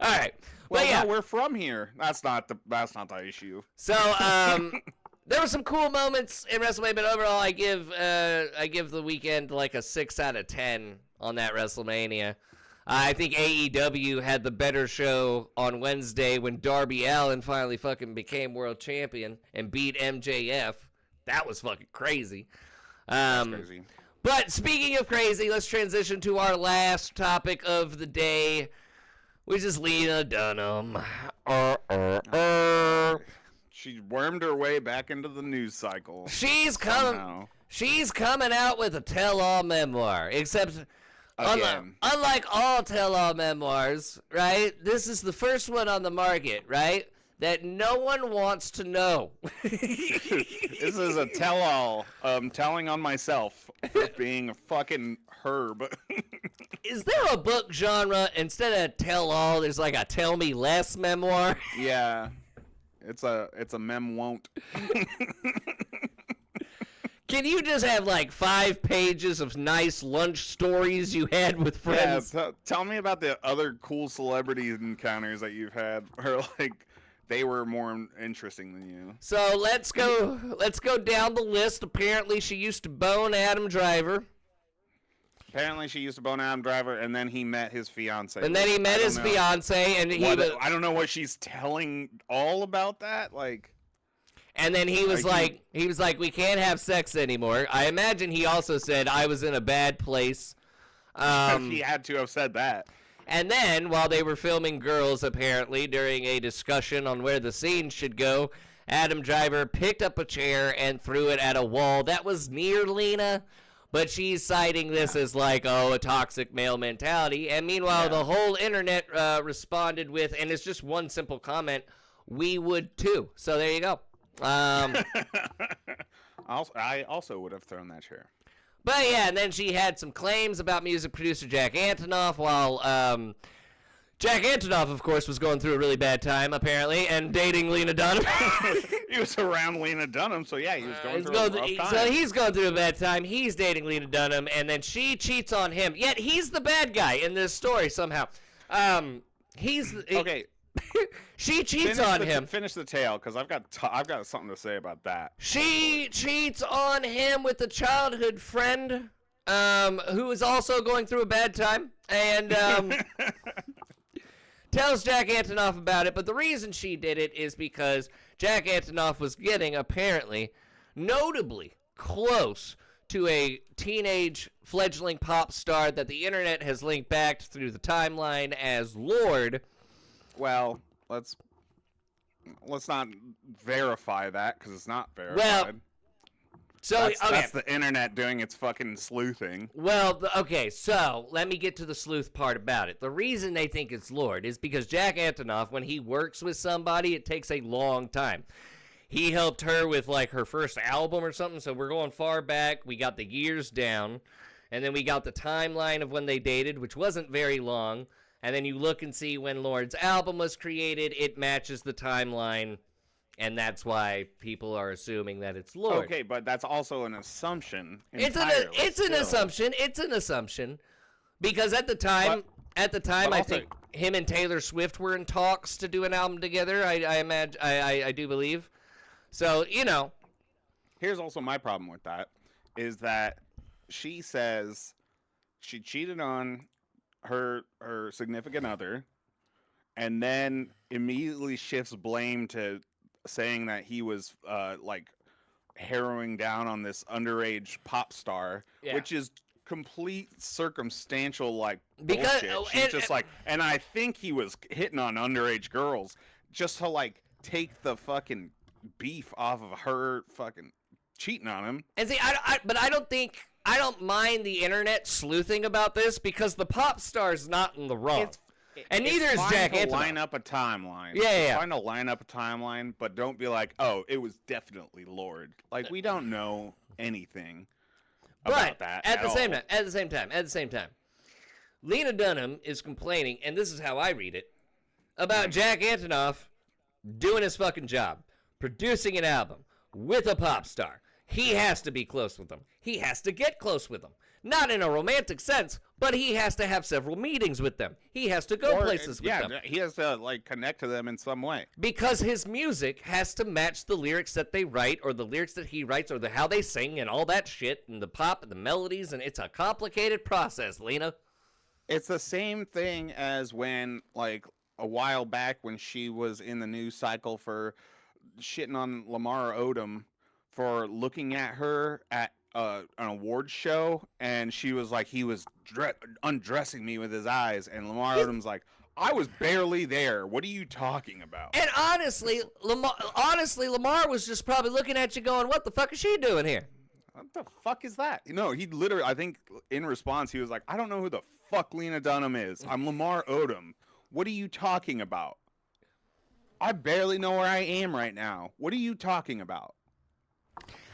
All right. Well, yeah, we're from here. That's not the issue. So, there were some cool moments in WrestleMania, but overall, I give the weekend like a 6 out of 10 on that WrestleMania. I think AEW had the better show on Wednesday when Darby Allin finally fucking became world champion and beat MJF. That was fucking crazy. That's crazy. But speaking of crazy, let's transition to our last topic of the day, which is Lena Dunham. She wormed her way back into the news cycle. She's coming out with a tell-all memoir, except unlike all tell-all memoirs, right? This is the first one on the market, right? That no one wants to know. This is a tell-all. Telling on myself for being a fucking herb. Is there a book genre instead of tell-all? There's like a tell me less memoir. Yeah. It's a mem won't. Can you just have like 5 pages of nice lunch stories you had with friends? Yeah, tell me about the other cool celebrity encounters that you've had, or like they were more interesting than you. So let's go down the list. Apparently, she used to bone Adam Driver. Apparently, she used to bone Adam Driver, and then he met his fiance. And then he met his fiance, and I don't know what she's telling all about that. Like, and then he was like, we can't have sex anymore. I imagine he also said, I was in a bad place. He had to have said that. And then, while they were filming Girls, apparently, during a discussion on where the scene should go, Adam Driver picked up a chair and threw it at a wall that was near Lena. But she's citing this as like, a toxic male mentality. And meanwhile, the whole internet responded with, and it's just one simple comment, we would too. So there you go. I also would have thrown that chair. But yeah, and then she had some claims about music producer Jack Antonoff while Jack Antonoff, of course, was going through a really bad time, apparently, and dating Lena Dunham. He was around Lena Dunham, so yeah, he was going through a rough time. So he's going through a bad time. He's dating Lena Dunham, and then she cheats on him. Yet he's the bad guy in this story somehow. Okay. She cheats on him. Finish the tale, because I've got something to say about that. She cheats on him with a childhood friend, who is also going through a bad time, and tells Jack Antonoff about it. But the reason she did it is because Jack Antonoff was getting, apparently, notably close to a teenage fledgling pop star that the internet has linked back through the timeline as Lorde. Well, let's not verify that, because it's not verified. Well, so that's the internet doing its fucking sleuthing. Well, okay, so let me get to the sleuth part about it. The reason they think it's Lorde is because Jack Antonoff, when he works with somebody, it takes a long time. He helped her with like her first album or something, so we're going far back. We got the years down, and then we got the timeline of when they dated, which wasn't very long. And then you look and see when Lorde's album was created, it matches the timeline, and that's why people are assuming that it's Lorde. Okay, but that's also an assumption. It's an assumption. It's an assumption, because at the time, I think him and Taylor Swift were in talks to do an album together. I imagine, I do believe. So, you know. Here's also my problem with that, is that she says she cheated on her significant other, and then immediately shifts blame to saying that he was like harrowing down on this underage pop star, Yeah. which is complete circumstantial like Because bullshit. She's just like, and I think he was hitting on underage girls just to like take the fucking beef off of her fucking cheating on him. And see, but I don't mind the internet sleuthing about this because the pop star's not in the wrong. And neither is Jack Antonoff. Line up a timeline. Yeah. Find a line up a timeline, but don't be like, oh, it was definitely Lord. Like, we don't know anything about that. At the same time, Lena Dunham is complaining, and this is how I read it, about Jack Antonoff doing his fucking job, producing an album with a pop star. He has to be close with them. He has to get close with them. Not in a romantic sense, but he has to have several meetings with them. He has to go places with them. Yeah, he has to like connect to them in some way. Because his music has to match the lyrics that they write, or the lyrics that he writes, or how they sing, and all that shit, and the pop and the melodies, and it's a complicated process, Lena. It's the same thing as when, like, a while back when she was in the news cycle for shitting on Lamar Odom for looking at her at an award show, and she was like, he was undressing me with his eyes, and Lamar Odom's like, I was barely there. What are you talking about? And honestly, Lamar was just probably looking at you going, what the fuck is she doing here? What the fuck is that? You know, he literally, I think in response, he was like, I don't know who the fuck Lena Dunham is. I'm Lamar Odom. What are you talking about? I barely know where I am right now. What are you talking about?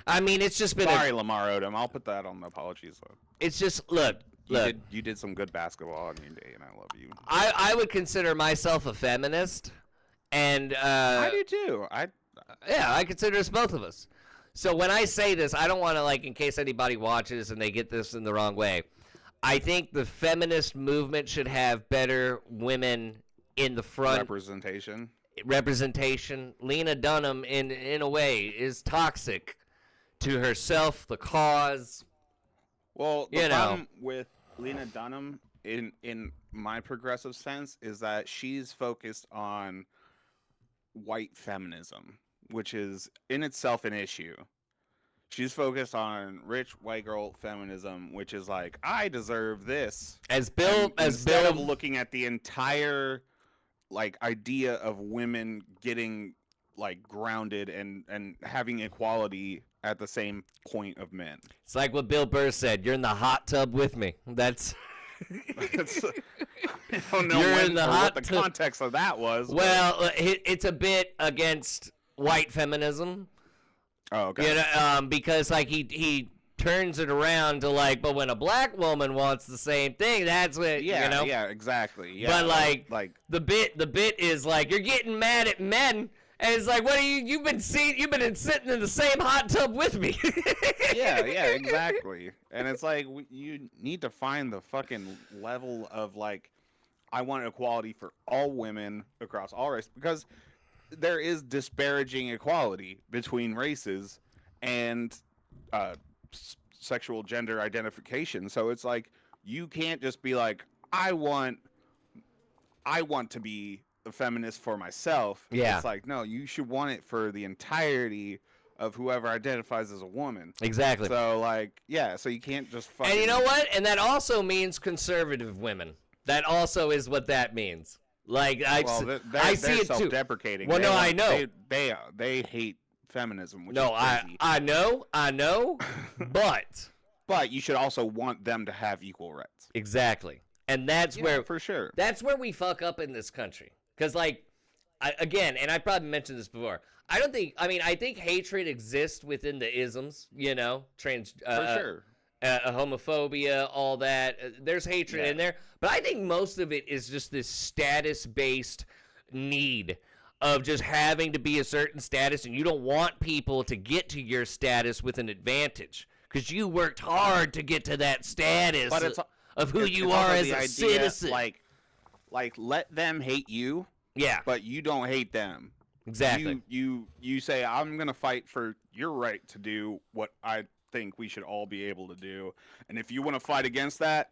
I mean, it's just been Sorry, Lamar Odom. I'll put that on the apologies. It's just, look. You did some good basketball on your day, and I love you. I would consider myself a feminist, and I do too. Yeah, I consider us both of us. So when I say this, I don't want to, like, in case anybody watches and they get this in the wrong way. I think the feminist movement should have better women in the front. Representation. Lena Dunham, in a way, is toxic to herself, the cause. Well, the problem with Lena Dunham, in my progressive sense, is that she's focused on white feminism, which is in itself an issue. She's focused on rich white girl feminism, which is like, I deserve this. Instead of looking at the entire like idea of women getting like grounded and having equality at the same point of men. It's like what Bill Burr said, you're in the hot tub with me. That's I don't know what the context of that was. Well, it's a bit against white feminism. Oh, okay. You know, because like he turns it around to like, but when a black woman wants the same thing, that's what you know. Yeah, exactly. Yeah, but like the bit is like you're getting mad at men, and it's like, what are you've been sitting in the same hot tub with me. yeah, exactly. And it's like you need to find the fucking level of like, I want equality for all women across all races, because there is disparaging equality between races and sexual gender identification. So it's like, you can't just be like, I want to be a feminist for myself. Yeah. It's like, no, you should want it for the entirety of whoever identifies as a woman. Exactly. So like, yeah, so you can't just fucking... And you know what? And that also means conservative women. That also is what that means. Like I see it too. Self-deprecating. Well, I know they hate feminism. Which is crazy. I know, but you should also want them to have equal rights. Exactly, and that's where for sure. That's where we fuck up in this country. Because like, and I probably mentioned this before. I think hatred exists within the isms. You know, for sure. Homophobia, all that. There's hatred in there. But I think most of it is just this status-based need of just having to be a certain status, and you don't want people to get to your status with an advantage because you worked hard to get to that status of who you are as a citizen. Like let them hate you, yeah, but you don't hate them. Exactly. You say, I'm gonna fight for your right to do what I think we should all be able to do, and if you want to fight against that,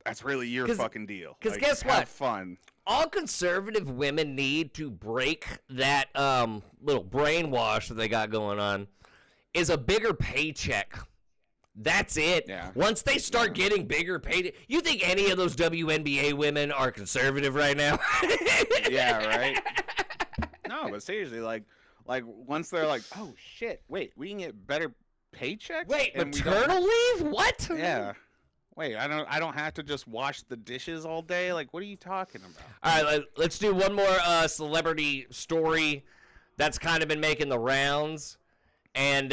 that's really your fucking deal. Because like, guess have what? Fun. All conservative women need to break that little brainwash that they got going on is a bigger paycheck. That's it. Yeah. Once they start getting bigger pay, you think any of those WNBA women are conservative right now? Yeah, right. No, but seriously, like once they're like, oh shit, wait, we can get better paychecks. Wait, maternal leave? What? Yeah. Wait, I don't have to just wash the dishes all day. Like, what are you talking about? All right, let's do one more celebrity story that's kind of been making the rounds, and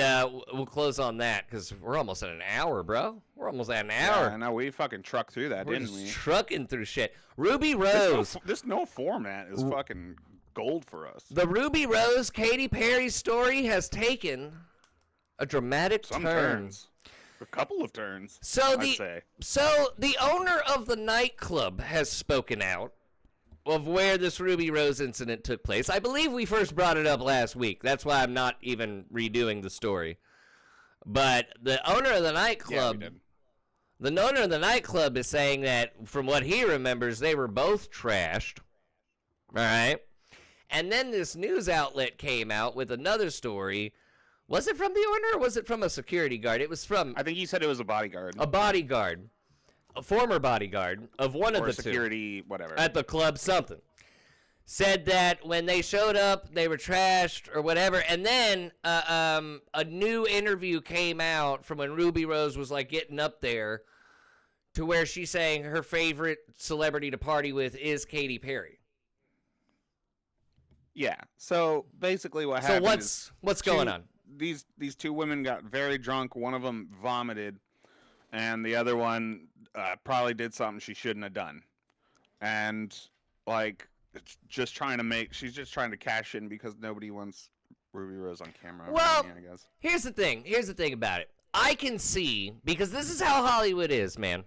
we'll close on that because we're almost at an hour, bro. We're almost at an hour. Yeah, I know. We fucking trucked through that, We're didn't just we? trucking through shit. Ruby Rose. This no format is fucking gold for us. The Ruby Rose Katy Perry story has taken a dramatic Some turn. turns. A couple of turns. So I'd say. the owner of the nightclub has spoken out of where this Ruby Rose incident took place. I believe we first brought it up last week. That's why I'm not even redoing the story. But the owner of the nightclub, the owner of the nightclub is saying that from what he remembers, they were both trashed. All right. And then this news outlet came out with another story. Was it from the owner or was it from a security guard? It was from... I think he said it was a bodyguard. A bodyguard. A former bodyguard of one of the security, whatever. At the club, something. Said that when they showed up, they were trashed or whatever. And then a new interview came out from when Ruby Rose was like getting up there to where she's saying her favorite celebrity to party with is Katy Perry. Yeah. So basically what happened So what's going on? These two women got very drunk. One of them vomited, and the other one probably did something she shouldn't have done. And like, she's just trying to cash in because nobody wants Ruby Rose on camera. Well, I guess. Here's the thing about it. I can see, because this is how Hollywood is, man.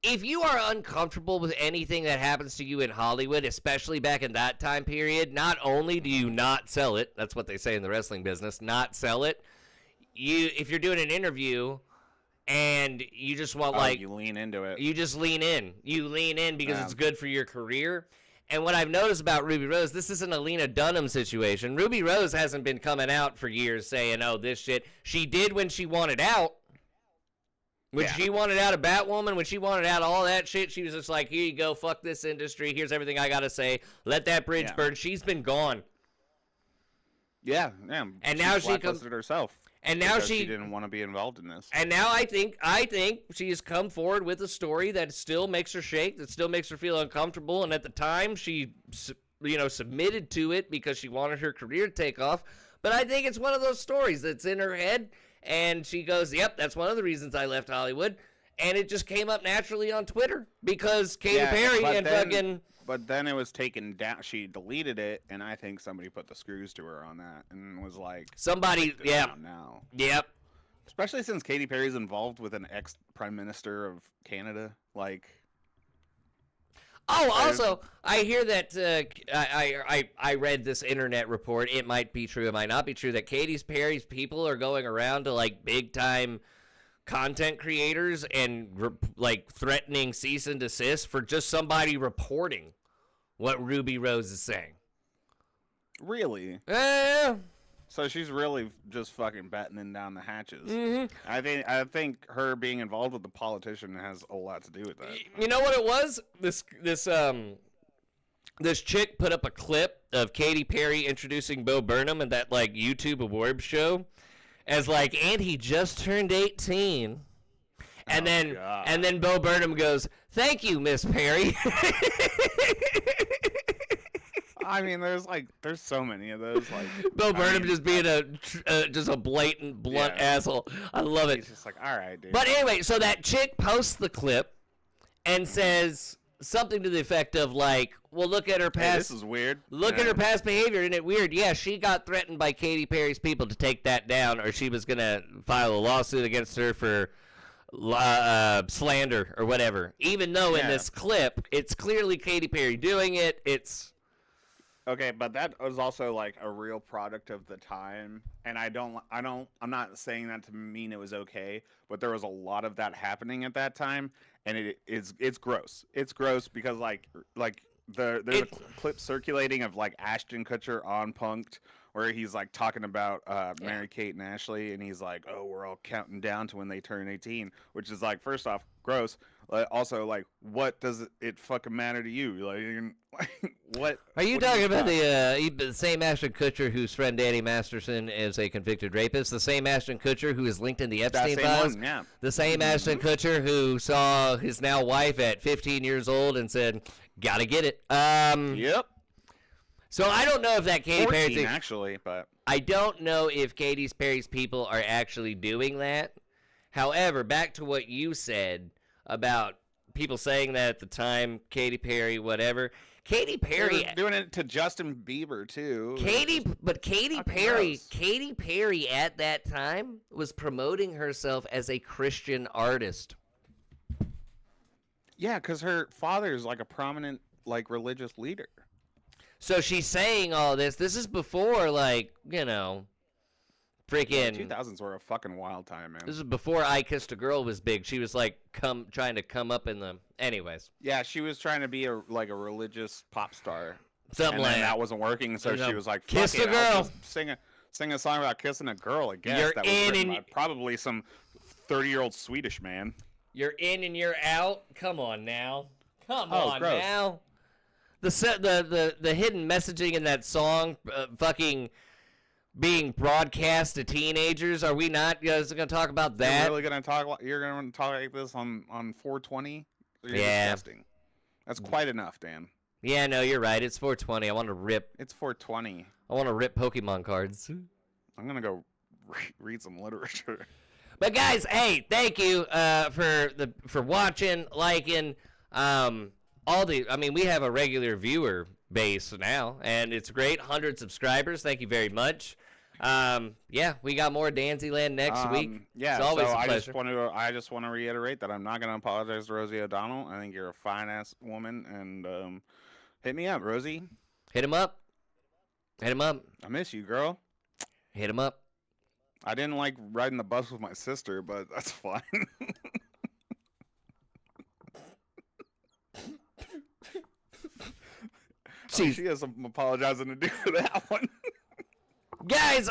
If you are uncomfortable with anything that happens to you in Hollywood, especially back in that time period, not only do you not sell it, that's what they say in the wrestling business, not sell it. If you're doing an interview and you just want you lean into it. You just lean in. You lean in because it's good for your career. And what I've noticed about Ruby Rose, this isn't a Lena Dunham situation. Ruby Rose hasn't been coming out for years saying, oh, this shit. She did when she wanted out. When she wanted out of Batwoman, when she wanted out of all that shit, she was just like, here you go, fuck this industry, here's everything I gotta say, let that bridge burn. She's been gone. Yeah. And now she comes herself. And now she didn't want to be involved in this. And now I think she has come forward with a story that still makes her shake, that still makes her feel uncomfortable, and at the time she submitted to it because she wanted her career to take off. But I think it's one of those stories that's in her head. And she goes, yep, that's one of the reasons I left Hollywood. And it just came up naturally on Twitter because Katy Perry fucking... But then it was taken down. She deleted it, and I think somebody put the screws to her on that and was like... Somebody, yeah. Now. Yep. Especially since Katy Perry's involved with an ex-prime minister of Canada. Like... Oh, also, I hear that I read this internet report. It might be true, it might not be true, that Katy Perry's people are going around to like big time content creators and like threatening cease and desist for just somebody reporting what Ruby Rose is saying. Really? Yeah. So she's really just fucking battening down the hatches. Mm-hmm. I think her being involved with the politician has a lot to do with that. You know what it was? This chick put up a clip of Katy Perry introducing Bo Burnham in that like YouTube awards show as like, and he just turned 18. And then Bo Burnham goes, "Thank you, Miss Perry." I mean, there's so many of those. Like Bo Burnham just being just a blatant, blunt asshole. I love it. He's just like, all right, dude. But anyway, so that chick posts the clip and says something to the effect of like, well, look at her past. Hey, this is weird. Look at her past behavior. Isn't it weird? Yeah, she got threatened by Katy Perry's people to take that down, or she was gonna file a lawsuit against her for slander or whatever. Even though in this clip, it's clearly Katy Perry doing it. It's Okay, but that was also like a real product of the time, and I'm not saying that to mean it was okay, but there was a lot of that happening at that time, and it's gross. It's gross because there's a It, clip circulating of like Ashton Kutcher on Punked where he's like talking about yeah. Mary Kate and Ashley, and he's like, "Oh, we're all counting down to when they turn 18," which is like, first off, gross. Also, like, what does it fucking matter to you? What? Are you what talking you about got? the same Ashton Kutcher whose friend Danny Masterson is a convicted rapist? The same Ashton Kutcher who is linked in the That Epstein same files? one, yeah. The same Ashton Kutcher who saw his now wife at 15 years old and said, "Gotta get it." Yep. So I don't know if that Katy 14 Perry thing. actually, but I don't know if Katy Perry's people are actually doing that. However, back to what you said about people saying that at the time, Katy Perry, whatever. Katy Perry they're doing it to Justin Bieber too. Katy Fucking Perry, gross. Katy Perry at that time was promoting herself as a Christian artist. Yeah, because her father is like a prominent like religious leader. So she's saying all this. This is before, like, freaking. 2000s were a fucking wild time, man. This is before I Kissed a Girl was big. She was like trying to come up in them. Anyways, Yeah, she was trying to be a religious pop star. something And like then that. that wasn't working, so she was like, "Fuck Kiss it, a I'll girl." just sing a song about kissing a girl." I guess You're that was in written and- by probably some 30-year-old Swedish man. You're in and you're out. Come on now. Come Oh, on gross. now. The hidden messaging in that song, fucking being broadcast to teenagers. Are we not going to talk about that? You're really gonna talk? You're gonna talk like this on 420? You're Yeah. disgusting. That's quite enough, Dan. Yeah, no, you're right. It's 420. I want to rip. It's 420. I want to rip Pokemon cards. I'm gonna go read some literature. But guys, hey, thank you for watching, liking, we have a regular viewer base now, and it's great. 100 subscribers. Thank you very much. Yeah, we got more Danzyland next week. Yeah, it's always so a I pleasure. just want to reiterate that I'm not gonna apologize to Rosie O'Donnell. I think you're a fine ass woman, and hit me up, Rosie. Hit him up. Hit him up. I miss you, girl. Hit him up. I didn't like riding the bus with my sister, but that's fine. Jeez. She has some apologizing to do for that one. Guys,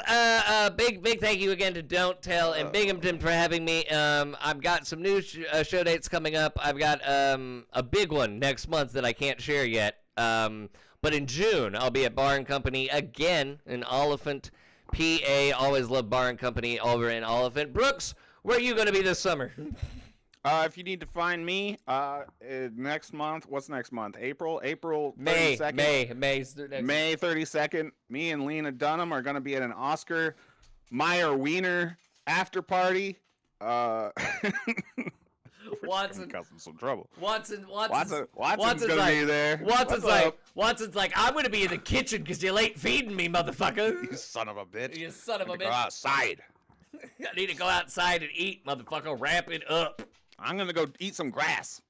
big thank you again to Don't Tell and Binghamton for having me. I've got some new show dates coming up. I've got a big one next month that I can't share yet. But in June, I'll be at Bar and Company again in Oliphant, PA. Always love Bar and Company over in Oliphant. Brooks, where are you going to be this summer? If you need to find me, next month. What's next month? April 32nd. May. 32nd. Me and Lena Dunham are going to be at an Oscar Meyer Wiener after party. Watson. Cause him some trouble. Watson's Watson's gonna be there. Watson's What's like, I'm gonna be in the kitchen because you're late feeding me, motherfucker. You son of a bitch. You son of a Go bitch. outside. I need to go outside and eat, motherfucker. Wrap it up. I'm gonna go eat some grass.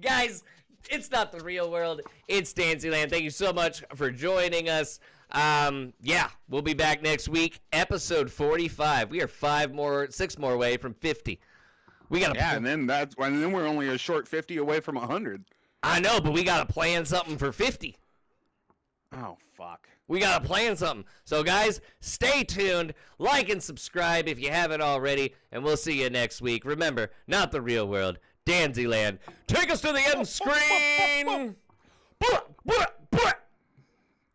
Guys, it's not the real world. It's Danzyland. Thank you so much for joining us. Yeah, we'll be back next week. Episode 45. We are 6 more away from 50. We gotta. Yeah, and then we're only a short 50 away from 100. I know, but we gotta plan something for 50. Oh fuck. We gotta plan something. So guys, stay tuned, like and subscribe if you haven't already, and we'll see you next week. Remember, not the real world, Danzyland. Take us to the end screen.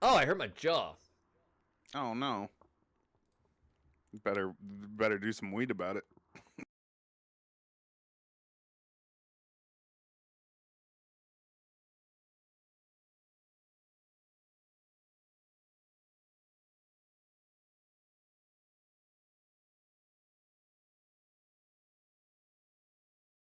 Oh, I hurt my jaw. Oh no. Better do some weed about it.